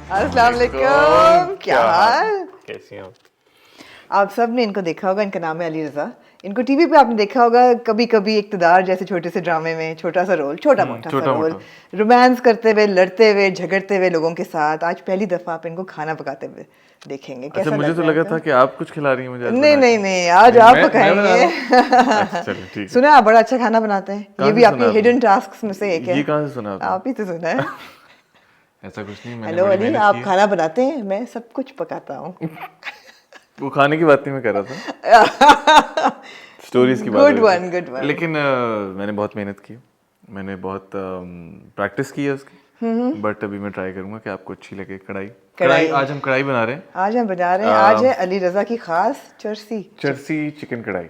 अस्सलाम वालेकुम, क्या हाल? कैसी हैं आप? आप सब ने इनको देखा होगा, इनका नाम है अली रज़ा। इनको टीवी पे आपने देखा होगा कभी कभी इक़्तिदार जैसे छोटे से ड्रामे में, छोटा सा रोल, छोटा मोटा सा रोल, रोमांस करते हुए, लड़ते हुए, झगड़ते हुए लोगों के साथ। आज पहली दफ़ा आप इनको खाना पकाते हुए देखेंगे। अच्छा, कैसा मुझे लग तो रहा है लगा इनका? था कि आप कुछ खिला रही हैं मुझे आज नहीं बना नहीं के। नहीं, आज नहीं, आप मैं बना रहा हूँ। पकाएंगे। अच्छा चलो ठीक है। सुना आप बड़ा अच्छा खाना बनाते हैं, ये कहाँ भी से आपके सुना आपने? हिडन टास्क में से एक है। ये कहाँ से सुना आपने? आप ही तो सुना है। ऐसा कुछ नहीं, मैंने हेलो बड़ी अली, मेहनत आप की है। खाना बनाते हैं? मैं सब कुछ पकाता हूँ। वो खाने की बात नहीं मैं कर रहा था, स्टोरीज की बात हो गुड रही थी। One, good one. लेकिन मैंने बहुत मेहनत की है, मैंने बहुत प्रैक्टिस की है उसकी। बट अभी मैं ट्राई करूंगा कि आपको अच्छी लगे। कढ़ाई आज हम कढ़ाई बना रहे हैं। आज हम बना रहे हैं, आज है अली रजा की खास चरसी चिकन कढ़ाई।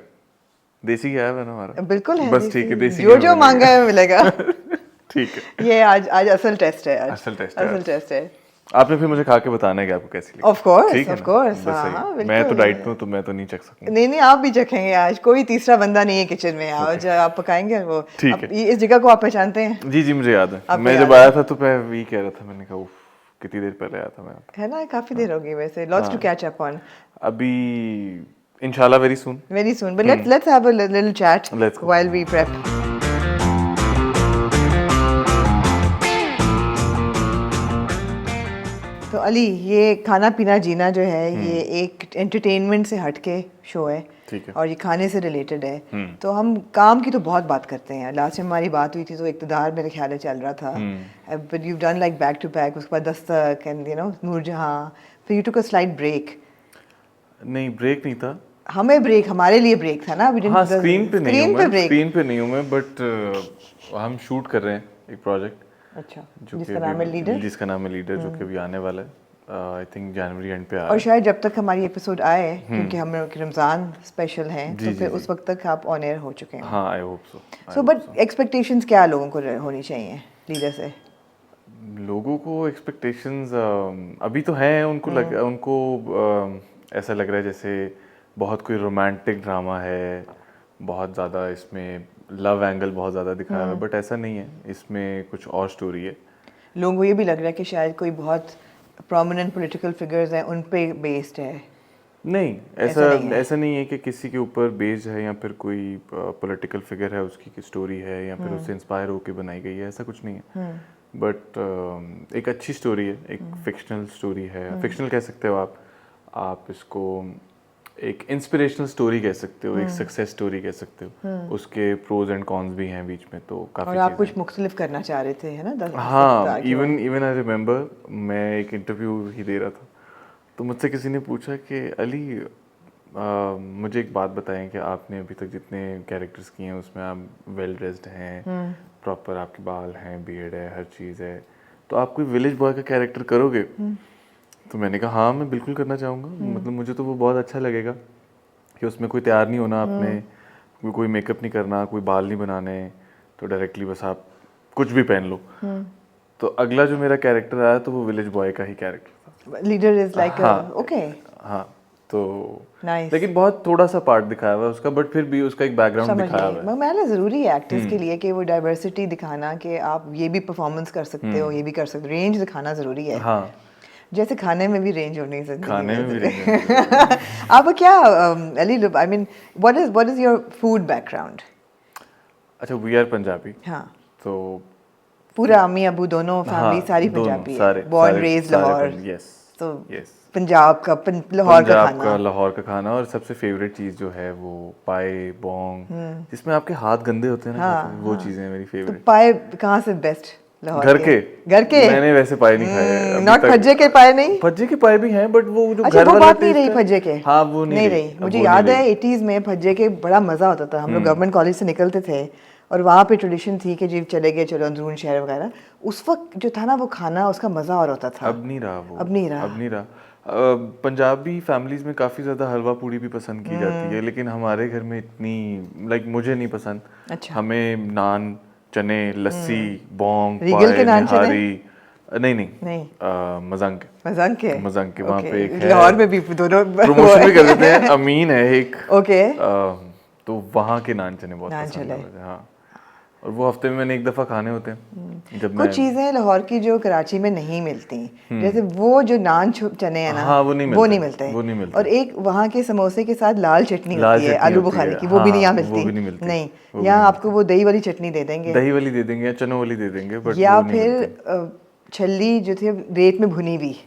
देसी घी है ना हमारा? बिल्कुल है। बस ठीक है, देसी जो घी जो मांगा है मिलेगा। ठीक है। ये आज असल टेस्ट है। आज असल टेस्ट है असल आज। टेस्ट है। आपने फिर मुझे खा के बताना है कि आपको कैसी लगी। ऑफ कोर्स, ठीक है ऑफ ना? कोर्स। बस हाँ सही हाँ, है। बिल्कुल। मैं तो डाइट पे हूँ तो मैं तो नहीं चख सकूंगा। नहीं नहीं, आप भी चखेंगे आज। कोई तीसरा बंदा नहीं है किचन में। आज आप पकाएंगे वो। ठीक है। इस जगह को आप पहचानते हैं? जी जी, मुझे याद है। आपको मैं याद जब है? आया था तो मैं वही कह रहा था, मैंने कहा उफ, कितनी देर पहले आया था मैं। है ना, काफी देर हो गई वैसे। Lots to catch up on. अभी इंशाल्लाह very soon. Very soon, but let's have a little chat Let's go. While we prep. तो अली, ये खाना पीना जीना जो है, ये एक एंटरटेनमेंट से हटके शो है। ठीक है। और ये खाने से रिलेटेड है। तो हम काम की तो बहुत बात करते हैं। लास्ट टाइम हमारी बात हुई थी तो इक़्तिदार मेरे ख्याल में चल रहा था। But you done like back to back, उसके बाद Dastak and you know Noorjahan, फिर you took a slight break. नहीं, ब्रेक नहीं था। हमें ब्रेक, हमारे लिए ब्रेक था ना। हाँ, स्क्रीन पे नहीं हूँ मैं, ब्रेक। स्क्रीन पे नहीं हूँ मैं, बट हम शूट कर रहे हैं एक प्रोजेक्ट अच्छा, जो कि जिसका नाम है लीडर। जिसका नाम है लीडर, जो कि अभी आने वाला है। आई थिंक जनवरी एंड पे आ रहा और है। शायद जब तक हमारी एपिसोड आए, क्योंकि हम रमज़ान स्पेशल हैं, तो फिर उस वक्त तक आप ऑन एयर हो चुके हैं। हाँ, I hope so. So but expectations क्या लोगों को होनी चाहिए लीडर से? लोगों को एक्सपेक्टेशंस अभी तो हैं, उनको ऐसा लग रहा है जैसे बहुत कोई रोमांटिक ड्रामा है, बहुत ज़्यादा इसमें लव एंगल बहुत ज़्यादा दिखाया हुआ है, बट ऐसा नहीं है। इसमें कुछ और स्टोरी है। लोगों को ये भी लग रहा है कि शायद कोई बहुत प्रोमिनेंट पॉलिटिकल फिगर्स हैं, उन पे बेस्ड है। नहीं, ऐसा नहीं है कि किसी के ऊपर बेस्ड है या फिर कोई पॉलिटिकल फिगर है उसकी स्टोरी है या फिर उससे इंस्पायर होकर बनाई गई है, ऐसा कुछ नहीं है। बट एक अच्छी स्टोरी है, एक फिक्शनल स्टोरी है। फिक्शनल कह सकते हो आप इसको एक इंस्पिरेशनल स्टोरी कह सकते हो, एक सक्सेस स्टोरी कह सकते हो। उसके प्रोज एंड कॉन्स भी हैं बीच में, तो काफी और आप कुछ मुख्तलिफ करना चाह रहे थे, है ना? हाँ, इवन आई रिमेम्बर, मैं एक इंटरव्यू ही दे रहा था तो मुझसे किसी ने पूछा कि अली मुझे एक बात बताएं कि आपने अभी तक जितने कैरेक्टर्स किए हैं उसमें आप वेल ड्रेस्ड हैं, प्रॉपर आपके बाल हैं, बियर्ड है, हर चीज़ है, तो आप कोई विलेज बॉय का कैरेक्टर करोगे? तो मैंने कहा हाँ, मैं बिल्कुल करना चाहूँगा। मतलब मुझे तो वो बहुत अच्छा लगेगा कि उसमें कोई तैयार नहीं होना आपने, कोई मेकअप नहीं करना, कोई बाल नहीं बनाने, तो डायरेक्टली बस आप कुछ भी पहन लो। तो अगला जो मेरा कैरेक्टर आया तो वो विलेज बॉय का ही कैरेक्टर था। Leader is like okay. हाँ, तो nice. लेकिन बहुत थोड़ा सा पार्ट दिखाया हुआ है उसका, बट फिर भी उसका एक बैकग्राउंड दिखाया हुआ है। मैंने ज़रूरी है एक्टर्स के लिए कि वो डाइवर्सिटी दिखाना, कि आप ये भी परफॉर्मेंस कर सकते हो, ये भी कर सकते हो। रेंज दिखाना ज़रूरी है। हाँ, जैसे खाने में भी रेंज होनी चाहिए। खाने में भी रेंज आप क्या Ali, I mean what is your food background? अच्छा, वी आर पंजाबी। हाँ, तो पूरा अम्मी अबू दोनों फैमिली सारी पंजाबी है, बॉर्न रेज लाहौर। यस, तो यस, पंजाब का लाहौर का खाना। और सबसे फेवरेट चीज़ जो है वो पाए बोंग, जिसमें आपके हाथ गंदे होते हैं ना, वो चीज़ें मेरी तो फेवरेट। पाए कहाँ से बेस्ट? लाहौर घर के मैंने वैसे पाए नहीं खाए। नॉट भज्जे के पाए नहीं? भज्जे के पाए भी हैं, बट वो जो अच्छा, घर वो वाला बात नहीं टेस्ट रही है, भज्जे के। हाँ वो नहीं रही। मुझे याद है 80s में भज्जे के बड़ा मजा होता था। हम लोग गवर्नमेंट कॉलेज से निकलते थे और वहाँ पे ट्रेडिशन थी कि जी चले गए, चलो अंदरून शहर वगैरह। उस वक्त जो था ना वो खाना, उसका मजा और होता था। अब नहीं रहा वो, अब नहीं रहा। पंजाबी फैमिलीज में काफ़ी ज़्यादा हलवा पूड़ी भी पसंद की जाती है, लेकिन हमारे घर में इतनी मुझे नहीं पसंद। अच्छा। हमें नान, चने, लस्सी, बोंग, रीगल के नान चने? नहीं, मजंग के वहाँ पे एक है, लाहौर में भी दोनों प्रमोशन भी कर देते हैं। अमीन है एक, ओके। तो वहाँ के नान चने बहुत नान पसंद चले। है। हाँ, और वो हफ्ते में मैंने एक दफ़ा खाने होते हैं जब कुछ चीज़ें लाहौर की जो कराची में नहीं मिलती, जैसे वो जो नान चने हैं ना, हाँ, वो नहीं वो मिलते, वो नहीं मिलते। और एक वहाँ के समोसे के साथ लाल चटनी लाल होती है चटनी आलू होती बुखारे है, की, वो भी नहीं हाँ, यहाँ वो भी नहीं मिलती। मिलती, नहीं, वो भी यहाँ नहीं आपको वो दही वाली चटनी दे देंगे, दही वाली दे देंगे या चनों वाली दे देंगे, बट या वो नहीं फिर मिलती। छल्ली जो थी रेत में भुनी हुई,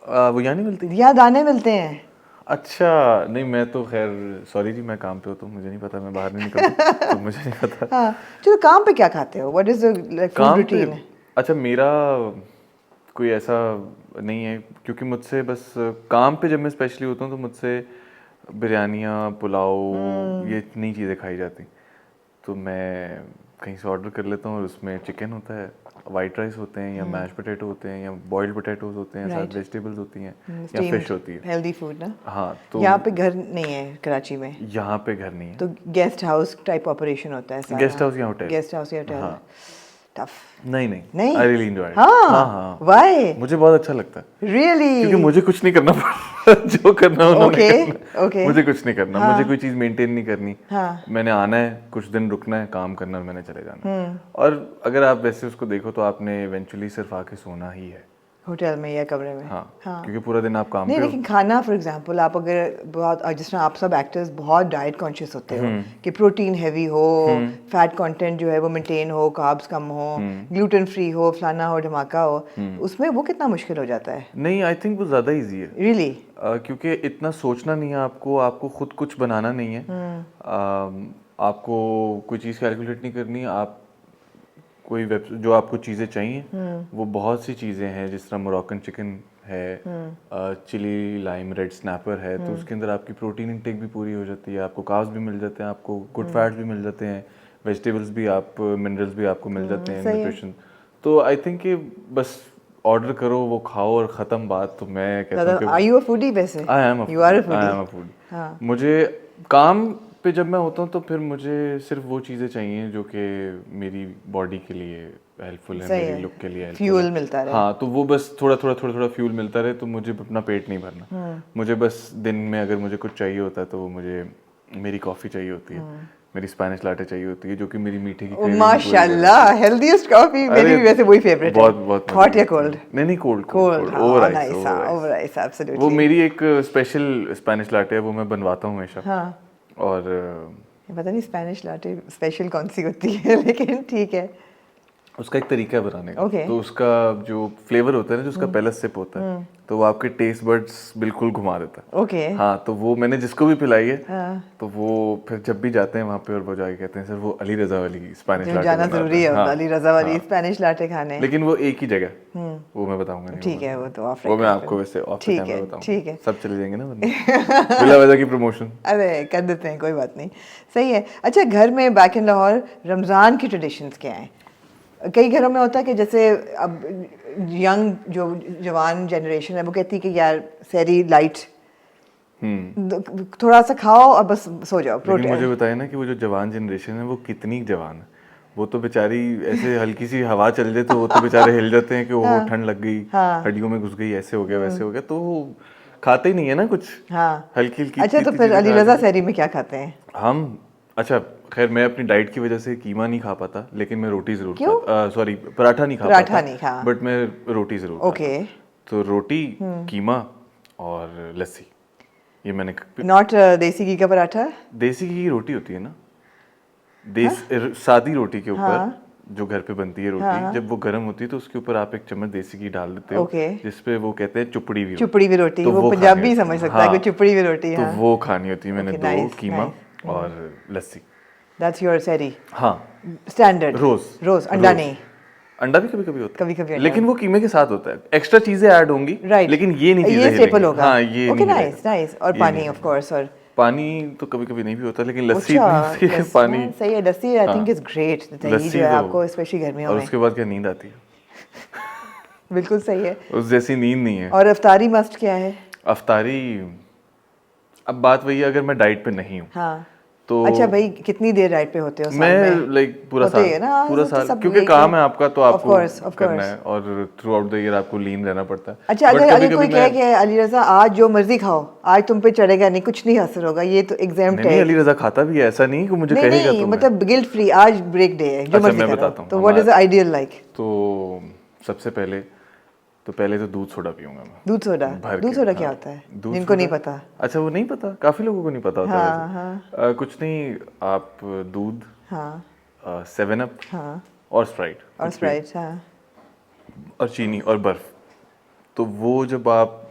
वो यहाँ नहीं मिलती। या दाने मिलते हैं। अच्छा, नहीं मैं तो खैर सॉरी जी, मैं काम पे हूँ तो मुझे नहीं पता, मैं बाहर नहीं निकलता तो मुझे नहीं पता। हाँ, चलो काम पे क्या खाते हो, व्हाट इज द फूड काम पे रूटीन? अच्छा, मेरा कोई ऐसा नहीं है, क्योंकि मुझसे बस काम पे जब मैं स्पेशली होता हूँ तो मुझसे बिरयानियाँ, पुलाव ये नई चीज़ें खाई जाती, तो मैं कहीं से ऑर्डर कर लेता हूँ और उसमें चिकन होता है, वाइट राइस होते हैं, या मैश पोटैटो होते हैं, या बॉइल्ड पोटैटोज होते हैं, साथ वेजिटेबल्स होती हैं, या फिश होती है। हेल्दी फूड ना। हाँ, तो यहाँ पे घर नहीं है कराची में, यहाँ पे घर नहीं है, तो गेस्ट हाउस टाइप ऑपरेशन होता है सारा। गेस्ट हाउस या होटल। गेस्ट हाउस या होटल। हाँ। टफ। नहीं नहीं, नहीं, आई रियली एंजॉय। हाँ, हाँ, व्हाई? मुझे बहुत अच्छा लगता है, रियली? क्योंकि मुझे कुछ नहीं करना पड़ता जो करना उन्होंने करना। ओके, मुझे कुछ नहीं करना, हाँ, मुझे कोई चीज़ मेंटेन नहीं करनी, हाँ, मैंने आना है, कुछ दिन रुकना है, काम करना है, मैंने चले जाना है। और अगर आप वैसे उसको देखो तो आपने इवेंचुअली सिर्फ आके सोना ही है होटल में या कमरे में। हाँ, हाँ, क्योंकि पूरा दिन आप काम नहीं, पे हो। लेकिन खाना फॉर एग्जांपल आप अगर बहुत, जिस तरह आप सब एक्टर्स बहुत डाइट कॉन्शियस होते हो कि प्रोटीन हैवी हो, फैट कंटेंट जो है वो मेंटेन हो, कार्ब्स कम हो, ग्लूटेन फ्री हो, फलाना हो, धमाका हो, उसमें वो कितना मुश्किल हो जाता है? नहीं, आई थिंक वो ज़्यादा ईजी है। रियली? क्योंकि इतना सोचना नहीं है आपको, आपको खुद कुछ बनाना नहीं है, आपको कोई चीज़ कैलकुलेट नहीं करनी, आप कोई वेब जो आपको चीज़ें चाहिए वो बहुत सी चीज़ें हैं, जिस तरह मोरक्कन चिकन है, चिली लाइम रेड स्नैपर है, तो उसके अंदर आपकी प्रोटीन इंटेक भी पूरी हो जाती है, आपको कार्ब्स भी मिल जाते हैं, आपको गुड फैट्स भी मिल जाते हैं, वेजिटेबल्स भी, आप मिनरल्स भी आपको मिल जाते हैं, न्यूट्रिशन। तो आई थिंक कि बस ऑर्डर करो, वो खाओ और ख़त्म बात। तो मैं कहता हूँ कि आर यू अ फूडी वैसे? I am a foodie. हाँ, मुझे काम पे जब मैं होता हूँ तो फिर मुझे सिर्फ वो चीज़ें चाहिए जो कि मेरी बॉडी के लिए हेल्पफुल है, मेरी लुक के लिए हेल्पफुल फ्यूल है। मिलता रहे। हाँ, तो वो बस थोड़ा थोड़ा फ्यूल मिलता रहे, तो मुझे अपना पेट नहीं भरना। मुझे बस दिन में अगर मुझे कुछ चाहिए होता है तो वो मुझे मेरी कॉफ़ी चाहिए होती है, मेरी स्पेनिश लाटे चाहिए होती है, जो कि मेरी मीठे की craving पूरी कर देती है। माशाल्लाह, हेल्दीएस्ट कॉफी मेरी भी वैसे वही फेवरेट है। बहुत हॉट या कोल्ड? नहीं, कोल्ड कोल्ड, ओवर हाँ, ice, nice, over ice, absolutely. वो मेरी एक स्पेशल स्पेनिश लाटे है, वो मैं बनवाता हूँ हमेशा। हाँ, और पता नहीं स्पेनिश लाटे स्पेशल कौन सी होती है, लेकिन ठीक है। उसका एक तरीका है बनाने का। Okay. तो उसका जो फ्लेवर होता है ना, जो उसका पहला सिप होता है, तो वो आपके टेस्ट बड्स बिल्कुल घुमा देता है। ओके। हाँ, तो वो मैंने जिसको भी पिलाई है, हाँ, तो वो फिर जब भी जाते हैं वहाँ पे और वो जाके कहते हैं सर वो अली रजा वाली स्पेनिश लाटे जाना बनाता जरूरी है हाँ, अली रजा वाली हाँ। स्पेनिश लाटे खाने। लेकिन वो एक ही जगह, वो मैं बताऊंगा नहीं। ठीक है, वो तो ऑफ वो मैं आपको वैसे ऑफ द कैमरा बताऊंगा। ठीक है। सब चले जाएंगे ना वरना बिला वजह की प्रमोशन। अरे कर देते हैं, कोई बात नहीं, सही है। अच्छा, घर में बैक इन लाहौर रमज़ान की ट्रेडिशंस क्या हैं? कई घरों में होता है कि जैसे अब यंग जो जवान जनरेशन है वो कहती है कि यार सहरी लाइट, थोड़ा सा खाओ और बस सो जाओ। लेकिन मुझे बताया ना कि वो जो जवान जनरेशन है वो कितनी जवान है, वो तो बेचारी ऐसे हल्की सी हवा चल जाए तो वो तो बेचारे हिल जाते हैं कि वो ठंड लग गई, हड्डियों में घुस गई, ऐसे हो गया वैसे हो गया, तो खाते ही नहीं है ना कुछ। हाँ, हल्की अच्छा, तो फिर अली रजा सहरी में क्या खाते हैं? हम अच्छा, खैर मैं अपनी डाइट की वजह से कीमा नहीं खा पाता, लेकिन मैं रोटी जरूर खाता, सॉरी पराठा नहीं खा पाता, बट मैं रोटी जरूर ओके। तो रोटी, कीमा और लस्सी, ये मैंने नॉट देसी घी का पराठा? देसी घी की रोटी होती है ना, सादी रोटी के ऊपर जो घर पे बनती है रोटी, जब वो गर्म होती है तो उसके ऊपर आप एक चम्मच देसी घी डाल देते हो, जिसपे वो कहते हैं चुपड़ी भी रोटी, तो वो पंजाबी समझ सकता है कि चुपड़ी भी रोटी है। तो वो खानी होती है मैंने, 2 कीमा और लस्सी। दैट्स योर सहरी? हाँ, स्टैंडर्ड। रोज अंडा नहीं? अंडा भी कभी-कभी होता है, कभी-कभी, लेकिन वो कीमे के साथ होता है, एक्स्ट्रा चीजें ऐड होंगी, लेकिन ये नहीं चीजें, ये स्टेपल होगा। हाँ, ये ओके, नाइस। और पानी ऑफ कोर्स, और पानी तो कभी-कभी नहीं भी होता, लेकिन लस्सी पानी सही है। लस्सी आई थिंक इज ग्रेट, दही जो है आपको स्पेशली गर्मियों में। और उसके बाद क्या नींद आती है। बिल्कुल सही है, उस जैसी नींद नहीं है। और अफ्तारी मस्ट क्या है? अफ्तारी, अब बात वही है, अगर मैं डाइट पे नहीं हूँ हाँ, तो अच्छा भाई, कितनी देर राइड पे होते हो साल मैं में? लाइक पूरा होते साल, ही है ना, पूरा वो तो साल, सब क्योंकि यही काम तो- है आपका तो Of आपको course, of करना course. है, और थ्रू आउट द ईयर आपको लीन रहना पड़ता है। अच्छा, But अगर कभी कोई कभी कहे कि अली रजा आज जो मर्जी खाओ, आज तुम पे चढ़ेगा नहीं, कुछ नहीं हासिल होगा, ये तो एग्जाम नहीं, अली रजा खाता भी है, ऐसा नहीं कि मुझे नहीं कहेगा नहीं, तो मैं। मतलब गिल्ट फ्री, आज ब्रेक डे है, जो अच्छा, मर्जी मैं करो। बताता हूँ तो व्हाट इज आइडियल लाइक? तो सबसे पहले तो दूध सोडा पीऊंगा मैं, दूध सोडा? भर दूध के, सोडा हाँ। क्या होता है दूध जिनको नहीं सोडा- पता? अच्छा, वो नहीं पता, काफी लोगों को नहीं पता होता हाँ वैसे। हाँ कुछ नहीं, आप दूध, हाँ 7 अप हाँ। और स्प्राइट, और कुछ भी, स्प्राइट, हाँ। और चीनी और बर्फ। तो वो जब आप,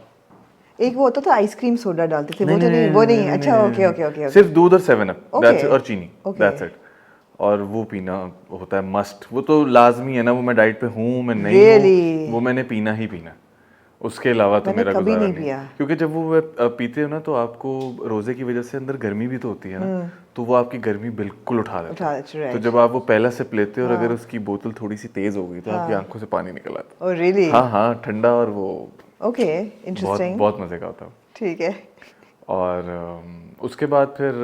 एक वो होता था आइसक्रीम सोडा डालते थे, वो तो नहीं, वो नहीं। अच्छा, ओके ओके ओके ओके। सिर्फ दूध और 7 अप, Okay. दैट्स इट, और चीनी, Okay. That's it. और वो पीना होता है मस्ट, वो तो लाजमी है ना, वो मैं डाइट पे हूँ मैं नहीं Really? हूँ, वो मैंने पीना ही पीना है। उसके अलावा तो मैंने मेरा कभी गुजारा नहीं नहीं पिया। है। क्योंकि जब वो पीते हो ना, तो आपको रोजे की वजह से अंदर गर्मी भी तो होती है ना, तो वो आपकी गर्मी बिल्कुल उठा देता है। अच्छा, right. तो जब आप वो पहला सिप लेते हो और अगर उसकी बोतल थोड़ी सी तेज हो गई तो आपकी आंखों से पानी निकल आता ओह रियली? है। हाँ हाँ, ठंडा, और वो ओके, बहुत इंटरेस्टिंग। बहुत मजे का होता है। ठीक है। और उसके बाद फिर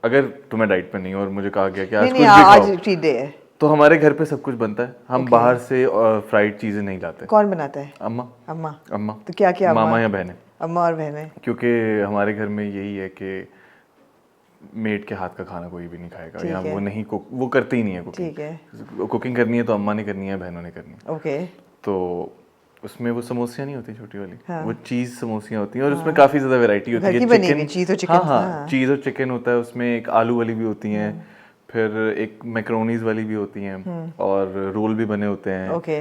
अगर तुम्हें डाइट पे नहीं हो और मुझे कहा गया कि आज नहीं कुछ नहीं, भी आज खाओ, चीट डे है। तो हमारे घर पे सब कुछ बनता है। हम Okay. बाहर से फ्राइड चीजें नहीं लाते। कौन बनाता है? अम्मा, अम्मा। अम्मा, तो क्या क्या अम्मा? मामा या बहनें। अम्मा और बहनें। क्योंकि हमारे घर में यही है कि मेड के हाथ का खाना कोई भी नहीं खाएगा, ठीक या है। वो नहीं कुक, वो करते ही नहीं है कुकिंग। ठीक है। कुकिंग करनी है तो अम्मा ने करनी है, बहनों ने करनी है। ओके। तो उसमें वो समोसियाँ नहीं होती छोटी वाली, हाँ। वो चीज़ समोसियाँ होती हैं, और उसमें काफ़ी ज़्यादा वैरायटी होती घर है। की बनी हुई चीज़ और चिकन, हाँ हाँ। हाँ, चीज़ और चिकन होता है उसमें, एक आलू वाली भी होती हैं, फिर एक मैक्रोनीज वाली भी होती हैं, और रोल भी बने होते हैं। ओके।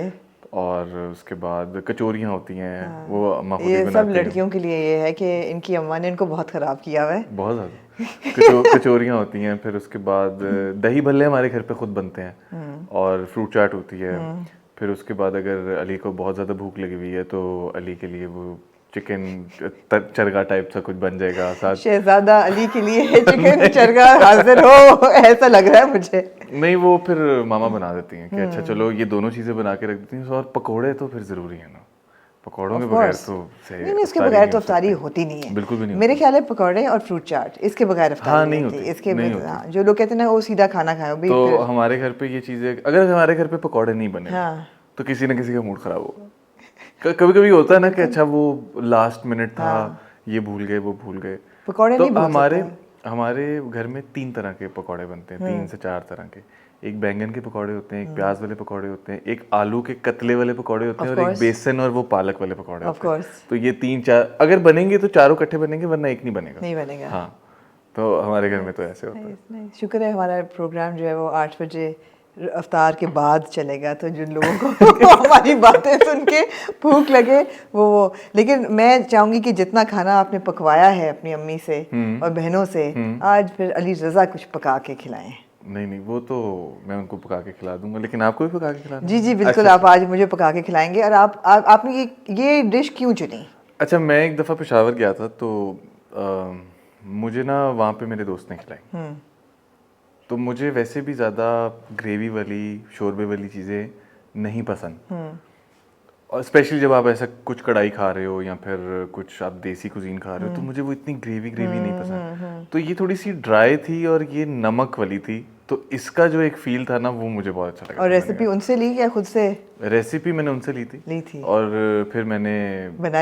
और उसके बाद कचौरियाँ होती हैं, वो अम्मा खुद ही ये सब बनाती हैं। लड़कियों के लिए ये है कि इनकी अम्मा ने इनको बहुत खराब किया हुआ है। बहुत ज़्यादा कचौरियाँ होती हैं। फिर उसके बाद दही भल्ले हमारे घर पे खुद बनते हैं, और फ्रूट चाट होती है। फिर उसके बाद अगर अली को बहुत ज़्यादा भूख लगी हुई है तो अली के लिए वो चिकन चरगा टाइप सा कुछ बन जाएगा साथ। शहजादा अली के लिए चिकन चरगा हाजिर हो, ऐसा लग रहा है मुझे। नहीं, वो फिर मामा बना देती हैं कि अच्छा चलो ये दोनों चीज़ें बना के रख देती हैं, और पकोड़े तो फिर ज़रूरी है ना, पकौड़ों के बगैर तो नहीं नहीं, इसके बगैर तो अफ्तारी होती नहीं है। बिल्कुल भी नहीं मेरे ख्याल है पकौड़े और फ्रूट चाट, इसके बगैर अफ्तारी हाँ, नहीं नहीं होती। होती, इसके नहीं बगैर- होती। हाँ, जो लोग कहते हैं ना वो सीधा खाना खाओ भी। तो हमारे घर पे ये चीज़ें, अगर हमारे घर पे पकौड़े नहीं बने हाँ। तो किसी ना किसी का मूड खराब होगा। कभी कभी होता है ना कि अच्छा वो लास्ट मिनट था, ये भूल गए वो भूल गए। पकौड़े तो नहीं भूल हमारे घर में 3 तरह के पकौड़े बनते हैं, 3 से 4 तरह के। एक बैंगन के पकौड़े होते हैं, एक प्याज वाले पकौड़े होते हैं, एक आलू के कतले वाले पकौड़े होते हैं, और एक बेसन और वो पालक वाले पकौड़े होते हैं। तो ये 3-4 अगर बनेंगे तो चारों इकट्ठे बनेंगे, वरना एक नहीं बनेगा। नहीं बनेगा। हाँ, तो हमारे घर में तो ऐसे होता है। शुक्र है हमारा प्रोग्राम जो है वो 8 बजे अफ्तार के बाद चलेगा, तो जिन लोगों को हमारी बातें सुन के भूख लगे वो लेकिन मैं चाहूंगी कि जितना खाना आपने पकवाया है अपनी अम्मी से और बहनों से, आज फिर अली रजा कुछ पका के खिलाएं। नहीं नहीं, वो तो मैं उनको पका के खिला दूंगा, लेकिन आपको भी पका के खिलाना? जी जी बिल्कुल। अच्छा, आप आज मुझे पका के खिलाएंगे। और आपने ये डिश क्यों चुनी? अच्छा, मैं एक दफ़ा पेशावर गया था, तो मुझे ना वहाँ पे मेरे दोस्त ने खिलाई। तो मुझे वैसे भी ज़्यादा ग्रेवी वाली शोरबे वाली चीज़ें नहीं पसंद, और स्पेशली जब आप ऐसा कुछ कढ़ाई खा रहे हो या फिर कुछ आप देसी कुजीन खा रहे हो, तो मुझे वो इतनी ग्रेवी नहीं पसंद। तो ये थोड़ी सी ड्राई थी और ये नमक वाली थी, तो इसका जो एक फील था ना, वो मुझे बहुत अच्छा लगा। और रेसिपी उनसे ली या खुद से? रेसिपी मैंने उनसे ली थी। और फिर मैंने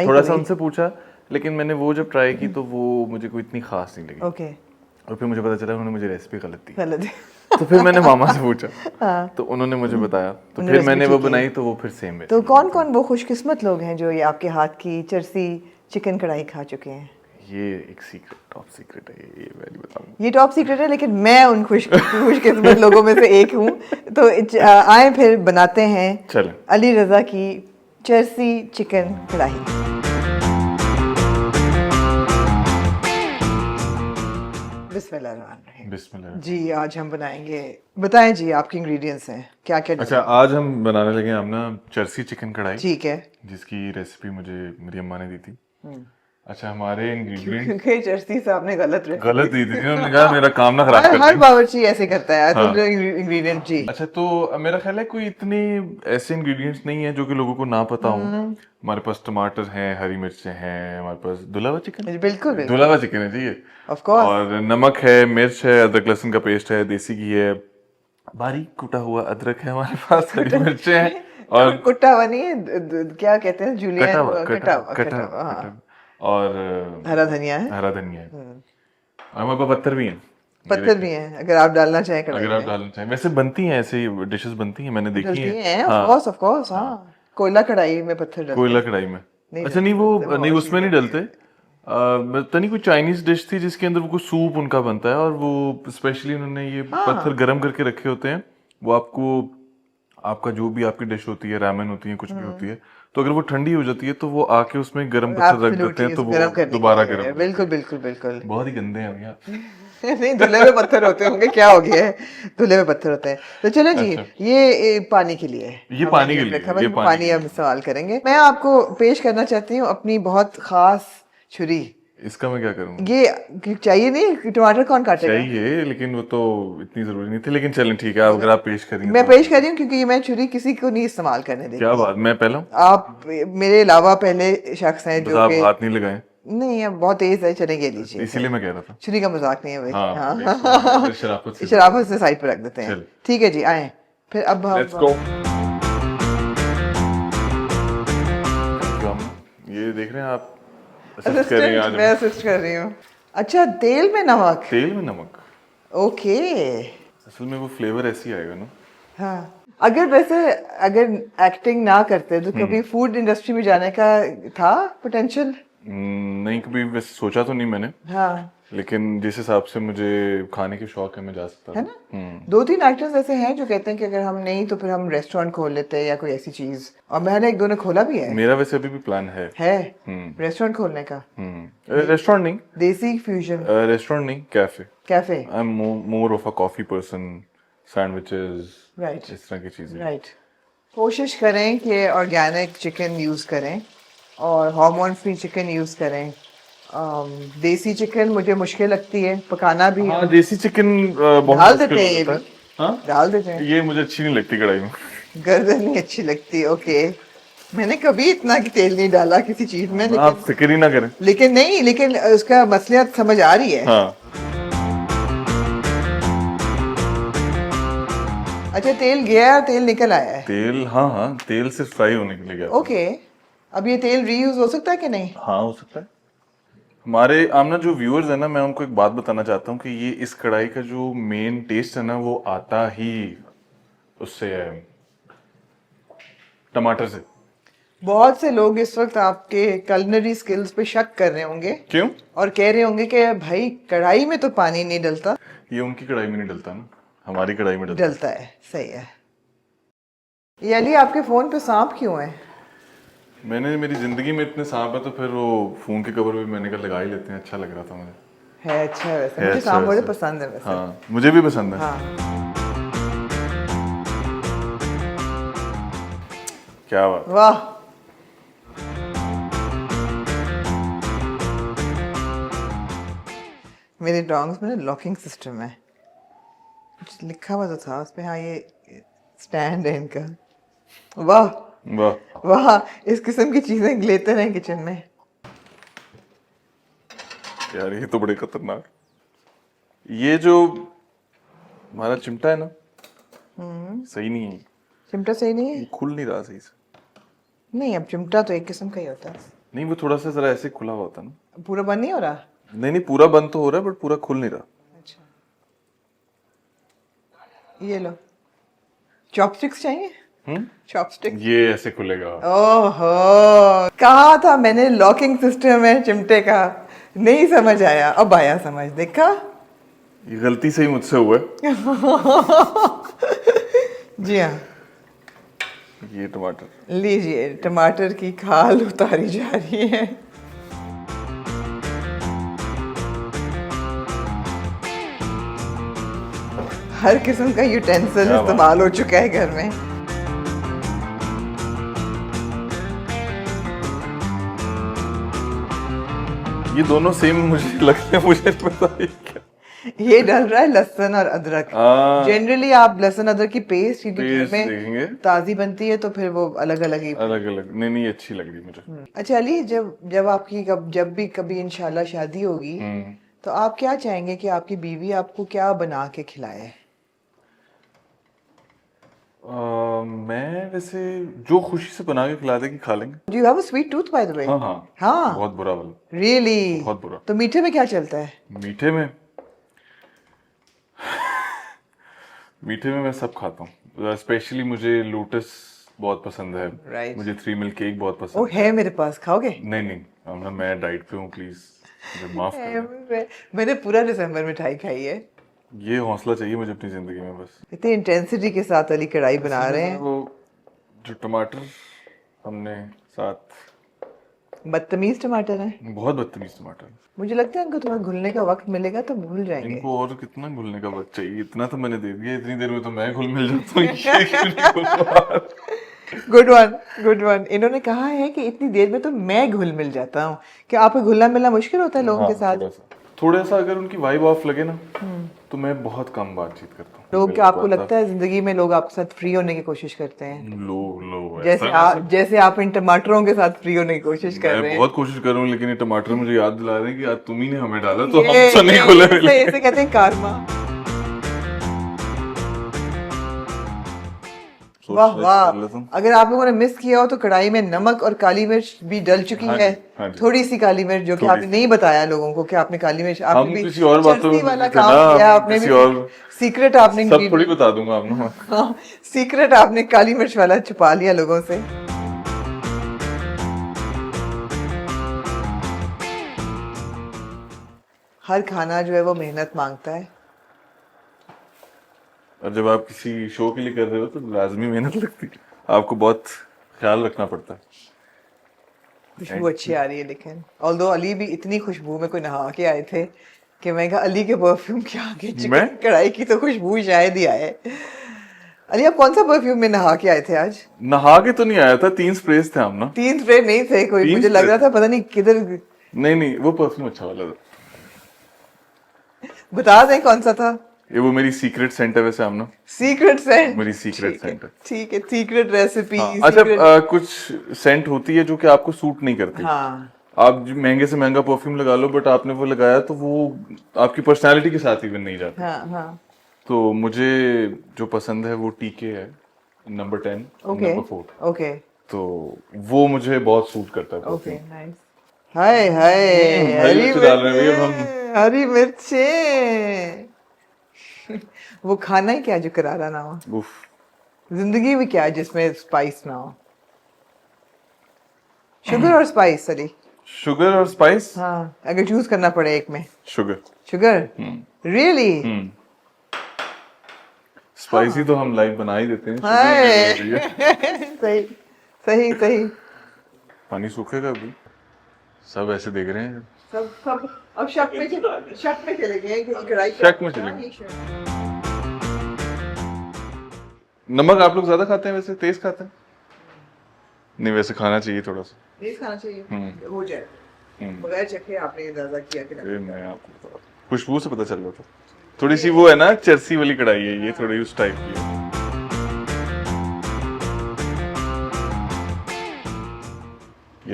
थोड़ा सा उनसे पूछा, लेकिन मैंने वो जब ट्राई की तो वो मुझे कोई इतनी खास नहीं लगी। ओके। और फिर मुझे पता चला उन्होंने मुझे रेसिपी गलत दी। तो फिर मैंने मामा से पूछा, तो उन्होंने मुझे बताया, तो फिर मैंने वो बनाई, तो वो फिर सेम है। तो कौन कौन वो खुशकिस्मत लोग हैं जो ये आपके हाथ की चरसी चिकन कढ़ाई खा चुके हैं? ये एक सीक्रेट, टॉप सीक्रेट है, ये मैं नहीं बताऊंगा। ये टॉप सीक्रेट है, लेकिन मैं उन खुशकिस्मत लोगों में से एक हूँ। तो आए फिर बनाते हैं चलें अली रजा की चरसी चिकन कढ़ाई। बिस्मिल्लाह जी। आज हम बनाएंगे, बताएं जी आपके इंग्रेडिएंट्स हैं क्या क्या? अच्छा, आज हम बनाने लगे हम ना चरसी चिकन कढ़ाई। ठीक है। जिसकी रेसिपी मुझे मेरी अम्मा ने दी थी। अच्छा, हमारे इंग्रेडिएंट क्योंकि जर्सी से आपने गलत रहे गलत दी थी, उन्होंने कहा मेरा काम ना खराब हर कर हर दे। बावर्ची ऐसे करता है हाँ। इंग्रेडिएंट जी। अच्छा, तो मेरा ख्याल है कोई इतने ऐसे इंग्रेडिएंट्स नहीं है जो कि लोगों को ना पता हो। हमारे पास टमाटर हैं, हरी मिर्चें हैं, हमारे पास धुला हुआ चिकन, बिल्कुल बिल्कुल धुला हुआ चिकन है, ठीक है, ऑफ कोर्स। और नमक है, मिर्च है, अदरक लहसुन का पेस्ट है, देसी घी है, बारीक कुटा हुआ अदरक है हमारे पास, हरी मिर्चें हैं, और कुट्टा हुआ नहीं है, क्या कहते हैं, कटा जूलियन हुआ कटा हुआ कटा हाँ। कटा और हरा धनिया है, हरा धनिया है, और हमारे पास पत्थर भी हैं। पत्थर भी हैं अगर आप डालना चाहें कढ़ाई अगर आप में। डालना चाहें, वैसे बनती हैं, ऐसे डिशेस बनती हैं, मैंने देखी डलती हैं। हैं हाँ, ऑफ कोर्स हाँ। कोयला कढ़ाई में पत्थर डलते कोयला हैं। कढ़ाई में। नहीं अच्छा, नहीं वो डलते, नहीं, और उसमें नहीं डलते। पता नहीं कोई चाइनीज डिश थी जिसके अंदर वो कोई सूप उनका बनता है, और वो स्पेशली उन्होंने ये पत्थर गर्म करके रखे होते हैं। वो आपको, आपका जो भी आपकी डिश होती है, रामेन होती है, कुछ भी होती है, तो अगर वो ठंडी हो जाती है तो वो आके उसमें गर्म पत्थर रख देते हैं, तो वो गरम करने दोबारा के लिए। गर्म। बिल्कुल बिल्कुल बिल्कुल। बहुत ही गंदे हैं भैया। नहीं धुले हुए पत्थर होते होंगे, क्या हो गया है, धुले हुए पत्थर होते हैं। तो चलो जी, अच्छा। ये पानी के लिए है। ये पानी के लिए, खबर ये पानी पानी अब सवाल करेंगे। मैं आपको पेश करना चाहती हूँ अपनी बहुत खास छुरी। इसका मैं क्या करूँ? ये चाहिए नहीं, टमाटर कौन काटेगा? चाहिए, लेकिन वो तो इतनी जरूरी नहीं थी, लेकिन चलें ठीक है, अगर आप पेश करेंगे मैं तो। पेश कर रही हूँ क्योंकि ये मैं छुरी किसी को नहीं इस्तेमाल करने देती। क्या बात, मैं पहला हूँ? आप मेरे अलावा पहले शख्स हैं बस जो आप कि हाथ नहीं लगाएं, नहीं, अब बहुत तेज है, चलेंगे लीजिए। इसीलिए मैं कह रहा था। छुरी का मजाक नहीं है भाई। हाँ, हाँ। शराफत से। शराफत से साइड पर रख देते हैं। चल। ठीक है जी, आए फिर अब हम लेट्स गो। ये देख रहे हैं आप, असिस्ट कर रही हैं आज मैं असिस्ट कर रही हूँ। अच्छा, तेल में नमक। तेल में नमक। ओके। असल में वो फ्लेवर ऐसे ही आएगा ना। हाँ, अगर वैसे अगर एक्टिंग ना करते तो कभी फूड इंडस्ट्री में जाने का था पोटेंशियल? नहीं, कभी वैसे सोचा तो नहीं मैंने, हाँ, लेकिन जिस हिसाब से मुझे खाने की शौक है, मैं जा सकता है था। ना। 2-3 एक्टर्स ऐसे हैं जो कहते हैं कि अगर हम नहीं तो फिर हम रेस्टोरेंट खोल लेते हैं या कोई ऐसी चीज, और मैंने 1-2 ने खोला भी है। मेरा वैसे अभी भी प्लान है। रेस्टोरेंट खोलने का। रेस्टोरेंट नहीं, देसी फ्यूजन रेस्टोरेंट नहीं, cafe. Cafe. I am more of a coffee person, sandwiches, right इस तरह की चीजें। राइट। कोशिश करें कि ऑर्गेनिक चिकन यूज़ करें और हार्मोन फ्री चिकन यूज़ करें। देसी चिकन मुझे मुश्किल लगती है पकाना भी। हाँ, देसी चिकन बहुत डाल मुश्किल देते हैं ये होता है। भी। हाँ, डाल देते हैं। ये मुझे अच्छी नहीं लगती कढ़ाई में। गर्दन नहीं अच्छी लगती, ओके। मैंने कभी इतना कि तेल नहीं डाला किसी चीज में, आप लेकिन फिक्र ही ना करें। लेकिन उसका मसलियत समझ आ रही है। हाँ, अच्छा, तेल गया और तेल निकल आया है। तेल, हाँ हाँ, तेल से फ्राई होने के लिए गया था। ओके, अब ये तेल रीयूज हो सकता है कि नहीं? हाँ, हो सकता है। हमारे आमना जो व्यूअर्स है ना, मैं उनको एक बात बताना चाहता हूँ कि ये इस कढ़ाई का जो मेन टेस्ट है ना, वो आता ही उससे है, टमाटर से। बहुत से लोग इस वक्त आपके कलनरी स्किल्स पे शक कर रहे होंगे। क्यों? और कह रहे होंगे कि भाई कढ़ाई में तो पानी नहीं डलता। ये उनकी कढ़ाई में नहीं डलता ना, हमारी कढ़ाई में डलता। डलता है, सही है। ये अली, आपके फोन पे सांप क्यों है? मैंने, मेरी जिंदगी में इतने सांप है तो फिर वो फोन के कवर पे मैंने कहा लगा ही लेते हैं, अच्छा लग रहा था मुझे। है अच्छा है वैसे, है मुझे अच्छा सांप बड़े वैसे। पसंद है वैसे। हाँ, मुझे भी पसंद है। हाँ, क्या बात। वाह। मेरे डॉग्स में लॉकिंग सिस्टम है, कुछ लिखा हुआ तो था उस पे। हाँ, ये स्टैंड है इनका। वाह वाह, वाह, इस किस्म की चीजें लेते रहे किचन में। यार ये तो बड़े खतरनाक। ये जो हमारा चिमटा है ना, सही नहीं है, चिमटा सही नहीं ये है? खुल नहीं रहा सही से। नहीं, अब चिमटा तो एक किस्म का ही होता है। नहीं, वो थोड़ा सा जरा ऐसे खुला हुआ होता ना। पूरा बंद नहीं हो रहा? नहीं नहीं, पूरा बंद तो हो रहा है, बट पूरा खुल नहीं रहा। अच्छा, ये लो, चॉपस्टिक्स चाहिए? चॉपस्टिक। ये ऐसे खुलेगा। ओहो, कहा था मैंने लॉकिंग सिस्टम है चिमटे का, नहीं समझ आया, अब आया समझ, देखा। ये गलती से ही मुझसे हुआ है। जी हाँ, ये टमाटर लीजिए, टमाटर की खाल उतारी जा रही है। हर किस्म का यूटेंसिल क्या बात। इस्तेमाल हो चुका है घर में। ये दोनों सेम मुझे लगते हैं, मुझे नहीं पता ये क्या। ये डल रहा है लहसुन और अदरक। हाँ। जनरली आप लहसुन अदरक की पेस्ट क्योंकि घर पेस्ट में देखेंगे ताजी बनती है तो फिर वो अलग अलग ही। अलग अलग, नहीं नहीं अच्छी लग रही मुझे। अच्छा अली, जब जब आपकी जब भी कभी इंशाल्लाह शादी होगी तो आप क्या चाहेंगे कि आपकी बीवी आपको क्या बना के खिलाए? मैं वैसे जो खुशी से बना के खिला देगी खा लेंगे। Do you have a sweet tooth by the way? हाँ हाँ हाँ, बहुत बुरा वाला, रियली? बहुत बुरा। तो मीठे में क्या चलता है? मीठे में मीठे में मैं सब खाता हूँ, स्पेशली मुझे लोटस बहुत पसंद है। Right. मुझे 3 मिल्क केक बहुत ओ पसंद है मेरे पास, खाओगे? नहीं नहीं अमना, मैं डाइट पे हूँ, प्लीज मुझे माफ कर दें। मैंने पूरा दिसंबर मिठाई खाई है। ये हौसला चाहिए मुझे अपनी जिंदगी में बस। इतनी इंटेंसिटी के साथ अली कढ़ाई बना रहे हैं। वो जो टमाटर हमने साथ, बदतमीज टमाटर है। बहुत बदतमीज टमाटर। मुझे लगता है इनको थोड़ा घुलने का वक्त मिलेगा तो भूल जाएंगे। इनको और कितना घुलने का वक्त चाहिए, इतना तो मैंने दे दिया, इतनी देर में तो मैं घुल मिल जाता हूँ। ये क्यों नहीं घुल पा रहा? Good one, good one. इन्होंने कहा है कि इतनी देर में तो मैं घुल मिल जाता हूँ। क्या आपको घुलना मिलना मुश्किल होता है लोगों के साथ? थोड़ा सा अगर उनकी वाइब ऑफ लगे ना तो मैं बहुत कम बातचीत करता हूँ। लोग क्या आपको लगता है जिंदगी में लोग आपके साथ फ्री होने की कोशिश करते हैं? लो जैसे आप इन टमाटरों के साथ फ्री होने की कोशिश कर रहे मैं हैं। बहुत कोशिश कर रहा हूँ, लेकिन ये टमाटर मुझे याद दिला रहे हैं कि आज तुम ही ने हमें डाला तो हम तो नहीं खुले मिले। इसे कहते हैं कारमा। वाह वाह। अगर आप लोगों ने मिस किया हो तो कढ़ाई में नमक और काली मिर्च भी डल चुकी है। थोड़ी सी काली मिर्च, जो कि आपने नहीं बताया लोगों को कि आपने काली मिर्च, आपने भी किसी और बातों में वाला काम किया, आपने भी सीक्रेट आपने सब थोड़ी बता दूंगा आपको। हाँ, सीक्रेट आपने काली मिर्च वाला छुपा लिया लोगों से। हर खाना जो है वो मेहनत मांगता है। और जब आप किसी शो के लिए कर रहे हो तो लाजमी मेहनत लगती है, आपको बहुत ख्याल रखना पड़ता है। खुशबू अच्छी आ रही है, लेकिन ऑल्दो अली भी इतनी खुशबू में कोई नहा के आए थे कि मैं कहा अली के परफ्यूम के आगे चिकन कढ़ाई की तो खुशबू शायद ही आए। अली आप कौन सा परफ्यूम में नहा के आए थे आज? नहा के तो नहीं आया था, 3 स्प्रेस थे हम ना। 3 स्प्रे नहीं थे कोई, मुझे लग रहा था पता नहीं किधर। नहीं वो परफ्यूम अच्छा वाला था। बता दें कौन सा था? ये वो मेरी सीक्रेट सेंट है वैसे आमना। Secret saint? मेरी सीक्रेट सेंट है। ठीक है, सीक्रेट रेसिपी। अच्छा कुछ सेंट होती है जो कि आपको सूट नहीं करती। हाँ। आप महंगे से महंगा परफ्यूम लगा लो, बट आपने वो लगाया तो वो आपकी पर्सनालिटी के साथ इवन नहीं जाता। हाँ हाँ। तो मुझे जो पसंद है वो टीके है, नंबर 10, नंबर 4। ओके। तो वो मुझे बहुत सूट करता है। Okay nice. हाय हाय, हरी मिर्चें। वो खाना ही क्या जो करारा ना हो, जिंदगी में क्या जिसमें स्पाइस ना हो? शुगर और स्पाइस अली? शुगर और स्पाइस? हाँ, अगर चूज करना पड़े एक में। शुगर। शुगर? रियली? स्पाइसी तो हम लाइव बना ही देते हैं। सही सही सही। पानी सूखेगा अभी, सब ऐसे देख रहे हैं। सब अब शक में चले गए कि कढ़ाई शक में चले गए। नमक आप लोग ज्यादा खाते हैं वैसे, तेज खाते हैं? नहीं वैसे खाना चाहिए थोड़ा सा। तेज खाना चाहिए, हो जाए। बगैर चखे आपने अंदाजा किया कि मैं आपको बता, खुशबू से पता चल रहा था। थोड़ी सी वो है ना, चरसी वाली कढ़ाई है ये, थोड़ी उस टाइप की है।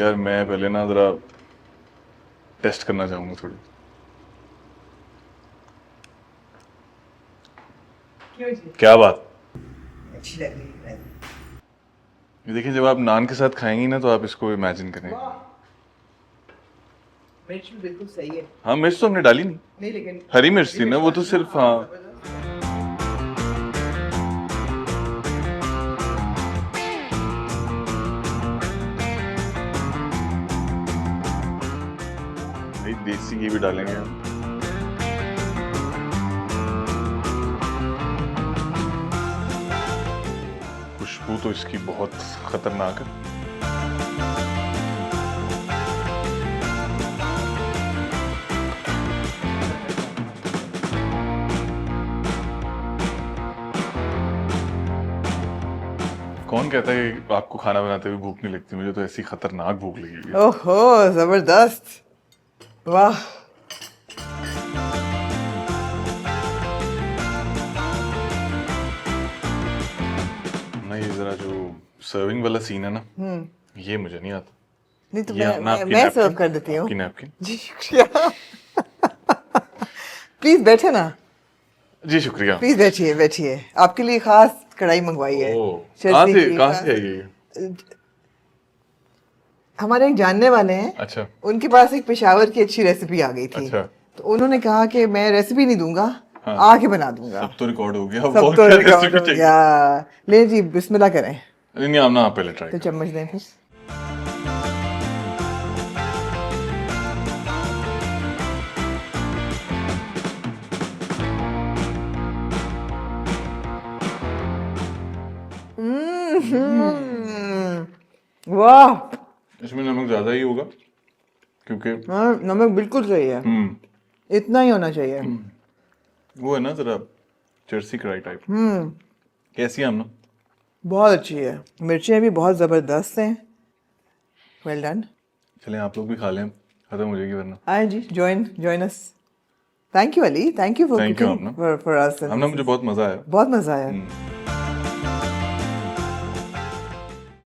यार मैं पहले ना जरा टेस्ट करना चाहूंगा थोड़ी। क्या बात, अच्छी लग रही है। ये देखिए, जब आप नान के साथ खाएंगी ना तो आप इसको इमेजिन करें। मिर्च भी बिल्कुल सही है। हाँ मिर्च तो हमने डाली नहीं, लेकिन हरी मिर्च थी ना वो तो सिर्फ। हाँ देसी घी भी डालेंगे हम। खुशबू तो इसकी बहुत खतरनाक है। कौन कहता है कि आपको खाना बनाते हुए भूख नहीं लगती? मुझे तो ऐसी खतरनाक भूख लगी है। ओहो जबरदस्त, वाह। ना ये जरा जो सर्विंग वाला सीन है ना, ये मुझे नहीं आता। नहीं तो ये ना मैं आपकी मैं napkin- सर्व कर देती हूँ। आपकी नैपकिन। जी शुक्रिया। प्लीज बैठे ना, जी शुक्रिया। प्लीज बैठिए बैठिए, आपके लिए खास कढ़ाई मंगवाई है। ओह, शर्जी की कहाँ खास- से है ये? हमारे एक जानने वाले हैं, अच्छा उनके पास एक पेशावर की अच्छी रेसिपी आ गई थी। अच्छा। तो उन्होंने कहा कि मैं रेसिपी नहीं दूंगा, हाँ। आके बना दूंगा। सब तो रिकॉर्ड हो गया, अब सब और तो क्या रिकॉर्ड रेसिपी हो चाहिए? गया। ले जी बिस्मिल्लाह करें। नहीं नहीं, आप ना आप पहले ट्राई तो चम्मच दें फिर। वाह, इसमें नमक ज्यादा ही होगा क्योंकि हाँ, नमक बिल्कुल सही है, इतना ही होना चाहिए। वो है ना जरा जर्सी कढ़ाई टाइप। कैसी है आमना? बहुत अच्छी है, मिर्चें भी बहुत ज़बरदस्त हैं। Well done. चलें आप लोग भी खा लें, खत्म हो जाएगी वरना। आए जी, join us। Thank you Ali, thank you for Thank you, cooking Aamna. For us. Aamna मुझे बहुत मजा आया। बहुत मज़ा आया।